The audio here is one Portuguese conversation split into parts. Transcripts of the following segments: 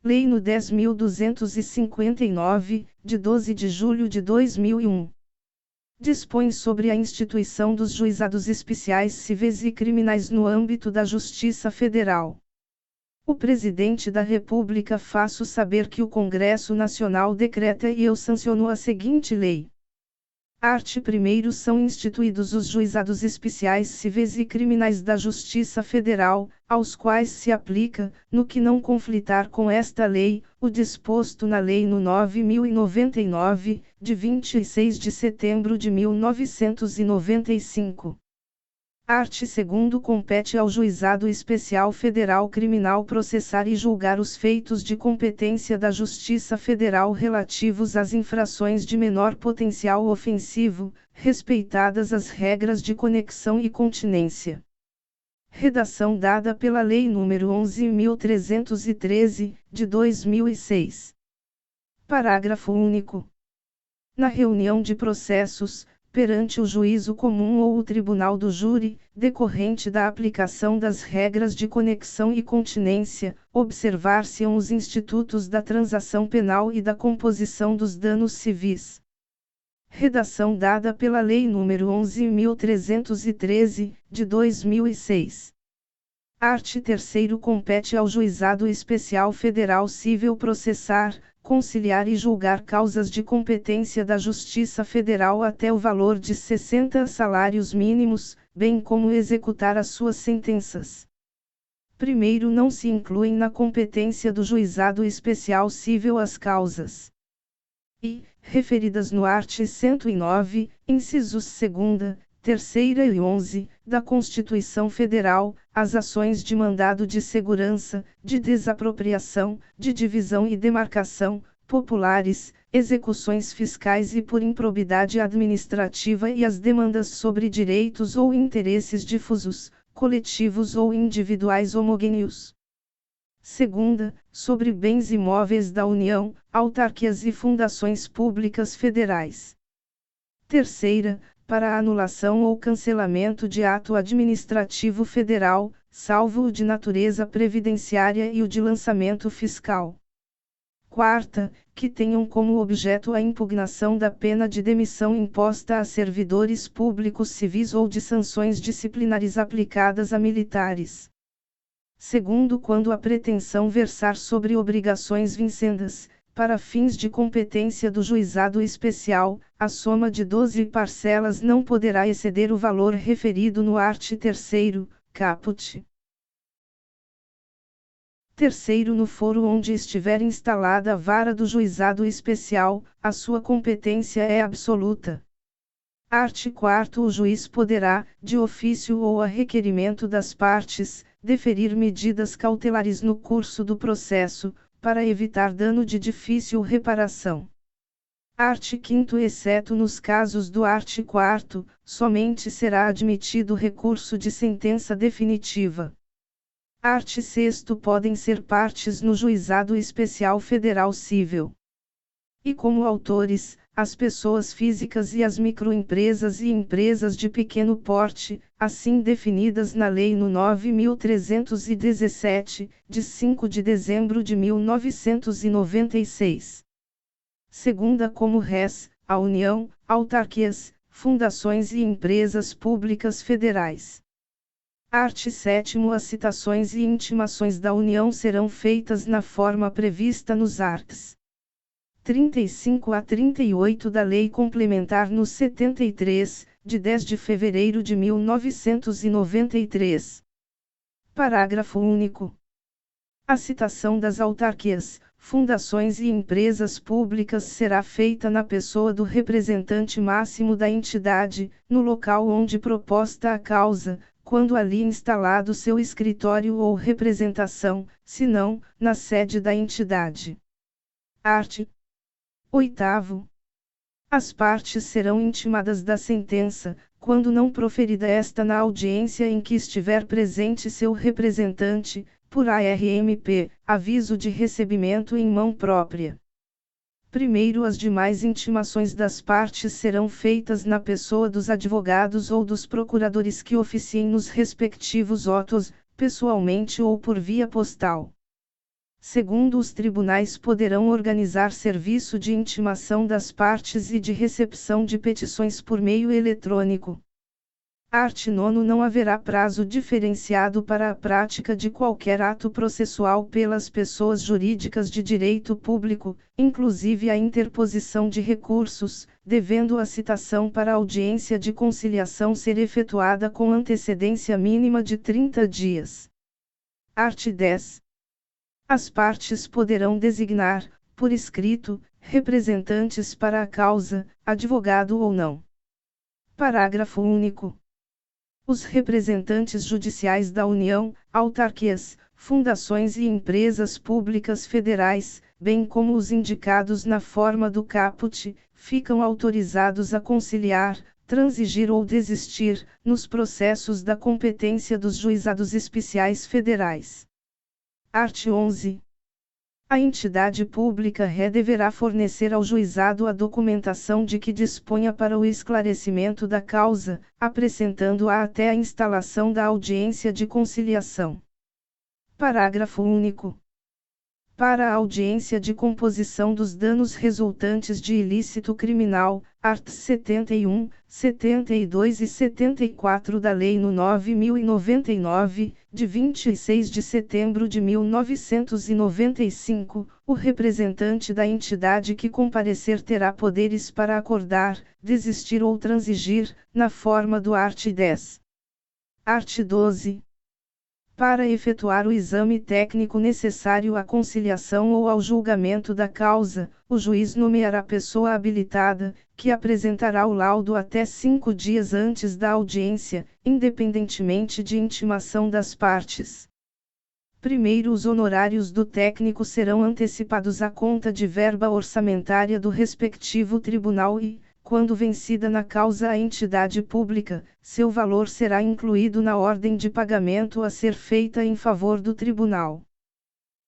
Lei no 10.259, de 12 de julho de 2001. Dispõe sobre a instituição dos juizados especiais civis e criminais no âmbito da Justiça Federal. O Presidente da República faço saber que o Congresso Nacional decreta e eu sanciono a seguinte lei. Art. 1º são instituídos os juizados especiais civis e criminais da Justiça Federal, aos quais se aplica, no que não conflitar com esta lei, o disposto na Lei no 9.099, de 26 de setembro de 1995. Art. 2º compete ao Juizado Especial Federal Criminal processar e julgar os feitos de competência da Justiça Federal relativos às infrações de menor potencial ofensivo, respeitadas as regras de conexão e continência. Redação dada pela Lei nº 11.313, de 2006. Parágrafo único. Na reunião de processos, perante o juízo comum ou o tribunal do júri, decorrente da aplicação das regras de conexão e continência, observar-se-ão os institutos da transação penal e da composição dos danos civis. Redação dada pela Lei nº 11.313, de 2006. Art. 3º compete ao Juizado Especial Federal Civil processar, conciliar e julgar causas de competência da Justiça Federal até o valor de 60 salários mínimos, bem como executar as suas sentenças. Primeiro, não se incluem na competência do Juizado Especial Civil as causas I, referidas no art. 109, incisos 2ª, 3ª e 11, da Constituição Federal, as ações de mandado de segurança, de desapropriação, de divisão e demarcação, populares, execuções fiscais e por improbidade administrativa e as demandas sobre direitos ou interesses difusos, coletivos ou individuais homogêneos. Segunda, sobre bens imóveis da União, autarquias e fundações públicas federais. Terceira, para a anulação ou cancelamento de ato administrativo federal, salvo o de natureza previdenciária e o de lançamento fiscal. Quarta, que tenham como objeto a impugnação da pena de demissão imposta a servidores públicos civis ou de sanções disciplinares aplicadas a militares. Segundo, quando a pretensão versar sobre obrigações vincendas, para fins de competência do juizado especial, a soma de 12 parcelas não poderá exceder o valor referido no art. 3º, caput. Terceiro, no foro onde estiver instalada a vara do juizado especial, a sua competência é absoluta. Art. 4º, o juiz poderá, de ofício ou a requerimento das partes, deferir medidas cautelares no curso do processo, para evitar dano de difícil reparação. Art. 5º, exceto nos casos do art. 4º, somente será admitido recurso de sentença definitiva. Art. 6º, podem ser partes no Juizado Especial Federal Civil. E como autores, as pessoas físicas e as microempresas e empresas de pequeno porte, assim definidas na Lei no 9.317, de 5 de dezembro de 1996. Segunda, como res, a União, autarquias, fundações e empresas públicas federais. Art. 7º, as citações e intimações da União serão feitas na forma prevista nos arts. 35 a 38 da Lei Complementar no 73, de 10 de fevereiro de 1993. Parágrafo único. A citação das autarquias, fundações e empresas públicas será feita na pessoa do representante máximo da entidade, no local onde proposta a causa, quando ali instalado seu escritório ou representação, se não, na sede da entidade. Art. 8º. As partes serão intimadas da sentença, quando não proferida esta na audiência em que estiver presente seu representante, por ARMP, aviso de recebimento em mão própria. Primeiro, as demais intimações das partes serão feitas na pessoa dos advogados ou dos procuradores que oficiem nos respectivos autos, pessoalmente ou por via postal. Segundo os tribunais, poderão organizar serviço de intimação das partes e de recepção de petições por meio eletrônico. Art. 9. Não haverá prazo diferenciado para a prática de qualquer ato processual pelas pessoas jurídicas de direito público, inclusive a interposição de recursos, devendo a citação para audiência de conciliação ser efetuada com antecedência mínima de 30 dias. Art. 10. As partes poderão designar, por escrito, representantes para a causa, advogado ou não. Parágrafo único. Os representantes judiciais da União, autarquias, fundações e empresas públicas federais, bem como os indicados na forma do caput, ficam autorizados a conciliar, transigir ou desistir, nos processos da competência dos juizados especiais federais. Art. 11. A entidade pública ré deverá fornecer ao juizado a documentação de que disponha para o esclarecimento da causa, apresentando-a até a instalação da audiência de conciliação. Parágrafo único. Para a audiência de composição dos danos resultantes de ilícito criminal, art. 71, 72 e 74 da Lei nº 9.099, de 26 de setembro de 1995, o representante da entidade que comparecer terá poderes para acordar, desistir ou transigir, na forma do art. 10. Art. 12. Para efetuar o exame técnico necessário à conciliação ou ao julgamento da causa, o juiz nomeará pessoa habilitada, que apresentará o laudo até 5 dias antes da audiência, independentemente de intimação das partes. Primeiro, os honorários do técnico serão antecipados à conta de verba orçamentária do respectivo tribunal e, quando vencida na causa a entidade pública, seu valor será incluído na ordem de pagamento a ser feita em favor do tribunal.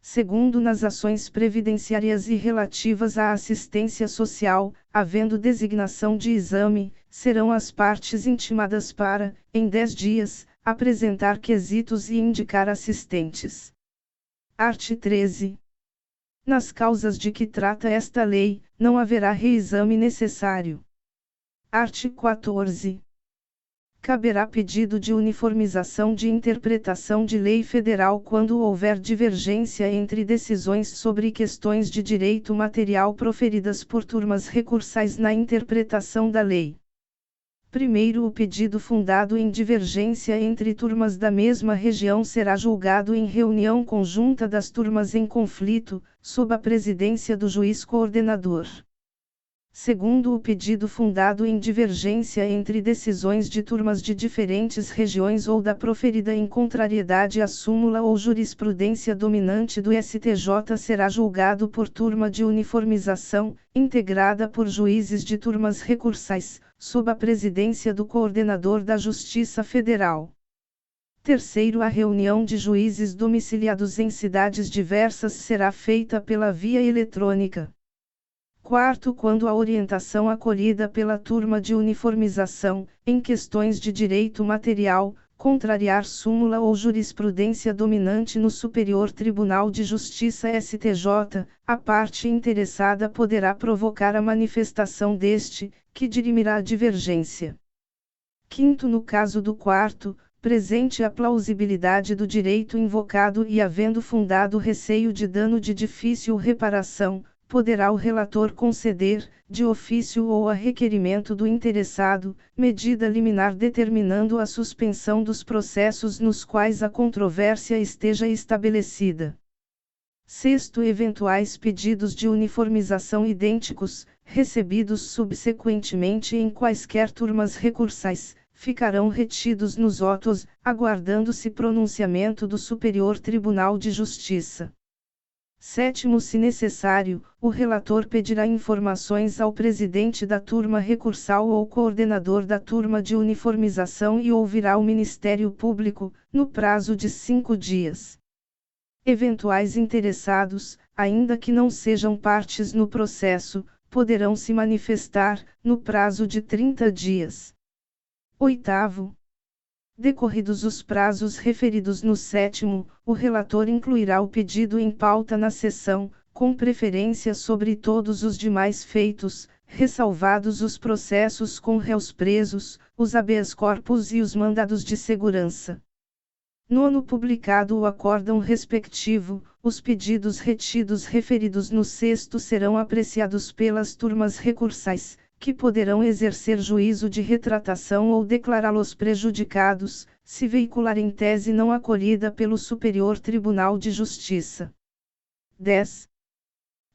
Segundo, nas ações previdenciárias e relativas à assistência social, havendo designação de exame, serão as partes intimadas para, em 10 dias, apresentar quesitos e indicar assistentes. Art. 13. Nas causas de que trata esta lei, não haverá reexame necessário. Art. 14. Caberá pedido de uniformização de interpretação de lei federal quando houver divergência entre decisões sobre questões de direito material proferidas por turmas recursais na interpretação da lei. Primeiro, o pedido fundado em divergência entre turmas da mesma região será julgado em reunião conjunta das turmas em conflito, sob a presidência do juiz coordenador. Segundo, o pedido fundado em divergência entre decisões de turmas de diferentes regiões ou da proferida em contrariedade à súmula ou jurisprudência dominante do STJ será julgado por turma de uniformização, integrada por juízes de turmas recursais, sob a presidência do coordenador da Justiça Federal. Terceiro, a reunião de juízes domiciliados em cidades diversas será feita pela via eletrônica. Quarto, quando a orientação acolhida pela turma de uniformização, em questões de direito material, contrariar súmula ou jurisprudência dominante no Superior Tribunal de Justiça STJ, a parte interessada poderá provocar a manifestação deste, que dirimirá a divergência. Quinto, no caso do quarto, presente a plausibilidade do direito invocado e havendo fundado receio de dano de difícil reparação, poderá o relator conceder, de ofício ou a requerimento do interessado, medida liminar determinando a suspensão dos processos nos quais a controvérsia esteja estabelecida. Sexto, eventuais pedidos de uniformização idênticos, recebidos subsequentemente em quaisquer turmas recursais, ficarão retidos nos autos, aguardando-se pronunciamento do Superior Tribunal de Justiça. Sétimo, se necessário, o relator pedirá informações ao presidente da turma recursal ou coordenador da turma de uniformização e ouvirá o Ministério Público, no prazo de 5 dias. Eventuais interessados, ainda que não sejam partes no processo, poderão se manifestar, no prazo de 30 dias. Oitavo. Decorridos os prazos referidos no 7º, o relator incluirá o pedido em pauta na sessão, com preferência sobre todos os demais feitos, ressalvados os processos com réus presos, os habeas corpus e os mandados de segurança. 9º, publicado o acórdão respectivo, os pedidos retidos referidos no 6º serão apreciados pelas turmas recursais, que poderão exercer juízo de retratação ou declará-los prejudicados, se veicularem tese não acolhida pelo Superior Tribunal de Justiça. 10.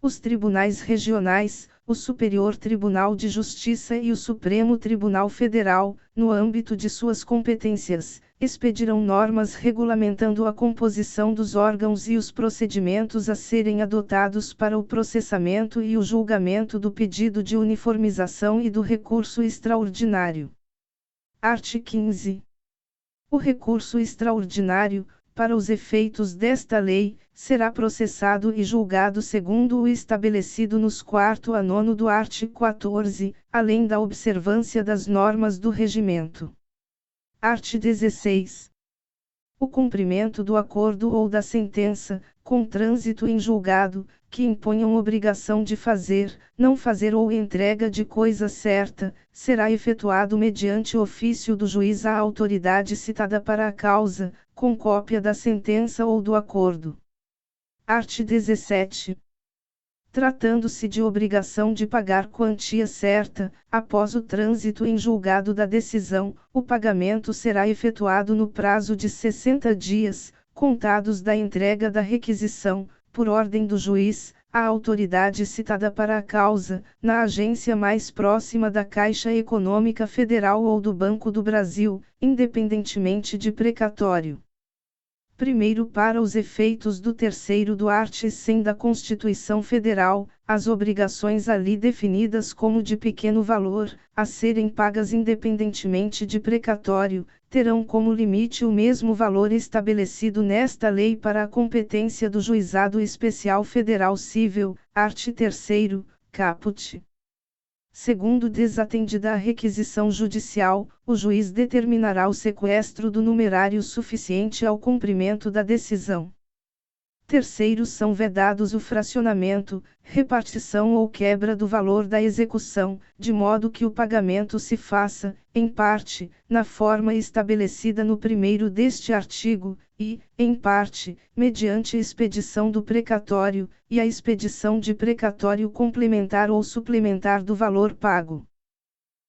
Os tribunais regionais, o Superior Tribunal de Justiça e o Supremo Tribunal Federal, no âmbito de suas competências, expedirão normas regulamentando a composição dos órgãos e os procedimentos a serem adotados para o processamento e o julgamento do pedido de uniformização e do recurso extraordinário. Art. 15. O recurso extraordinário, para os efeitos desta lei, será processado e julgado segundo o estabelecido nos 4º a 9º do art. 14, além da observância das normas do regimento. Art. 16. O cumprimento do acordo ou da sentença, com trânsito em julgado, que imponham obrigação de fazer, não fazer ou entrega de coisa certa, será efetuado mediante ofício do juiz à autoridade citada para a causa, com cópia da sentença ou do acordo. Art. 17. Tratando-se de obrigação de pagar quantia certa, após o trânsito em julgado da decisão, o pagamento será efetuado no prazo de 60 dias, contados da entrega da requisição, por ordem do juiz, à autoridade citada para a causa, na agência mais próxima da Caixa Econômica Federal ou do Banco do Brasil, independentemente de precatório. Primeiro, para os efeitos do 3º do art. 100 da Constituição Federal, as obrigações ali definidas como de pequeno valor, a serem pagas independentemente de precatório, terão como limite o mesmo valor estabelecido nesta lei para a competência do Juizado Especial Federal Cível, art. 3º, caput. Segundo, desatendida a requisição judicial, o juiz determinará o sequestro do numerário suficiente ao cumprimento da decisão. Terceiro, são vedados o fracionamento, repartição ou quebra do valor da execução, de modo que o pagamento se faça, em parte, na forma estabelecida no 1º deste artigo, e, em parte, mediante expedição do precatório, e a expedição de precatório complementar ou suplementar do valor pago.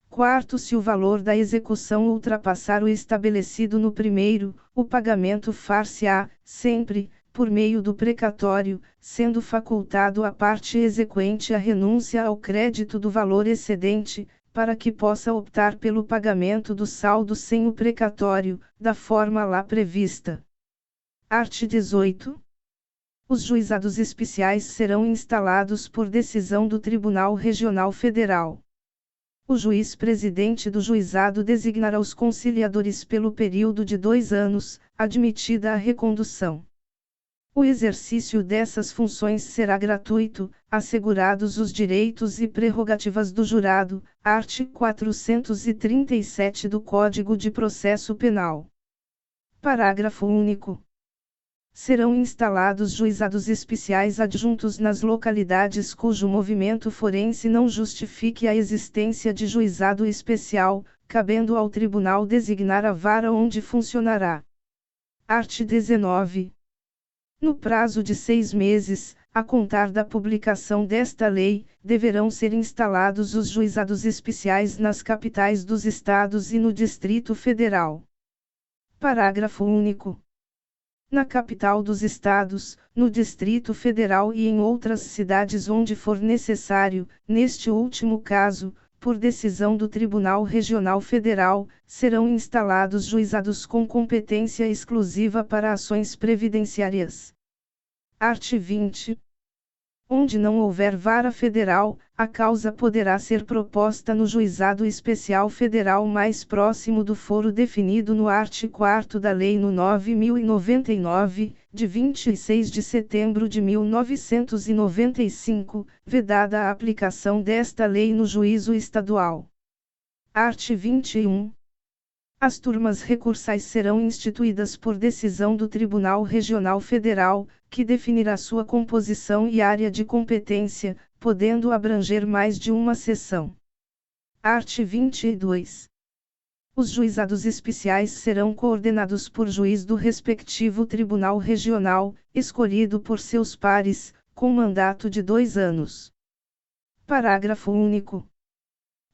Quarto, se o valor da execução ultrapassar o estabelecido no 1º, o pagamento far-se-á, sempre, por meio do precatório, sendo facultado à parte exequente a renúncia ao crédito do valor excedente, para que possa optar pelo pagamento do saldo sem o precatório, da forma lá prevista. Art. 18. Os juizados especiais serão instalados por decisão do Tribunal Regional Federal. O juiz-presidente do juizado designará os conciliadores pelo período de 2 anos, admitida a recondução. O exercício dessas funções será gratuito, assegurados os direitos e prerrogativas do jurado, art. 437 do Código de Processo Penal. Parágrafo único. Serão instalados juizados especiais adjuntos nas localidades cujo movimento forense não justifique a existência de juizado especial, cabendo ao tribunal designar a vara onde funcionará. Art. 19. No prazo de 6 meses, a contar da publicação desta lei, deverão ser instalados os juizados especiais nas capitais dos estados e no Distrito Federal. Parágrafo único. Na capital dos estados, no Distrito Federal e em outras cidades onde for necessário, neste último caso, por decisão do Tribunal Regional Federal, serão instalados juizados com competência exclusiva para ações previdenciárias. Art. 20. Onde não houver vara federal, a causa poderá ser proposta no juizado especial federal mais próximo do foro definido no art. 4º da Lei no 9.099, de 26 de setembro de 1995, vedada a aplicação desta lei no juízo estadual. Art. 21. As turmas recursais serão instituídas por decisão do Tribunal Regional Federal, que definirá sua composição e área de competência, podendo abranger mais de uma seção. Art. 22. Os juizados especiais serão coordenados por juiz do respectivo Tribunal Regional, escolhido por seus pares, com mandato de 2 anos. Parágrafo único.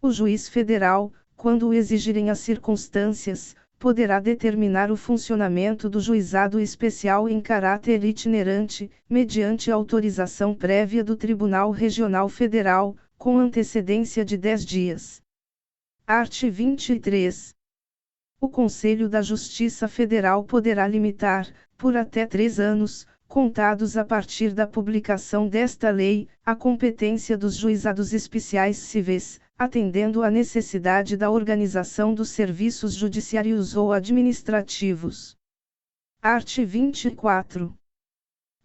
O juiz federal, quando o exigirem as circunstâncias, poderá determinar o funcionamento do juizado especial em caráter itinerante, mediante autorização prévia do Tribunal Regional Federal, com antecedência de 10 dias. Art. 23. O Conselho da Justiça Federal poderá limitar, por até 3 anos, contados a partir da publicação desta lei, a competência dos juizados especiais civis, atendendo à necessidade da organização dos serviços judiciários ou administrativos. Art. 24.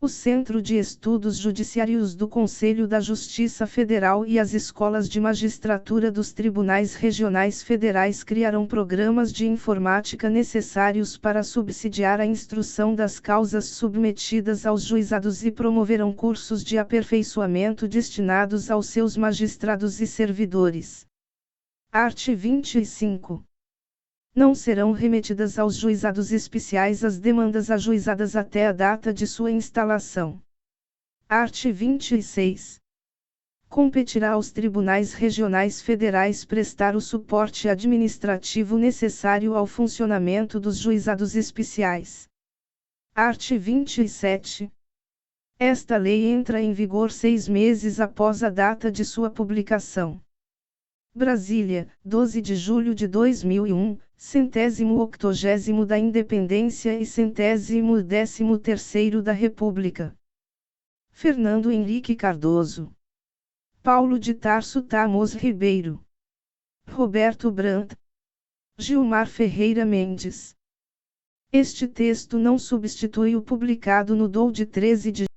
O Centro de Estudos Judiciários do Conselho da Justiça Federal e as escolas de magistratura dos tribunais regionais federais criarão programas de informática necessários para subsidiar a instrução das causas submetidas aos juizados e promoverão cursos de aperfeiçoamento destinados aos seus magistrados e servidores. Art. 25. Não serão remetidas aos juizados especiais as demandas ajuizadas até a data de sua instalação. Art. 26. Competirá aos tribunais regionais federais prestar o suporte administrativo necessário ao funcionamento dos juizados especiais. Art. 27. Esta lei entra em vigor 6 meses após a data de sua publicação. Brasília, 12 de julho de 2001, 180º da Independência e 113º da República. Fernando Henrique Cardoso. Paulo de Tarso Tamos Ribeiro. Roberto Brandt. Gilmar Ferreira Mendes. Este texto não substitui o publicado no DOU de 13 de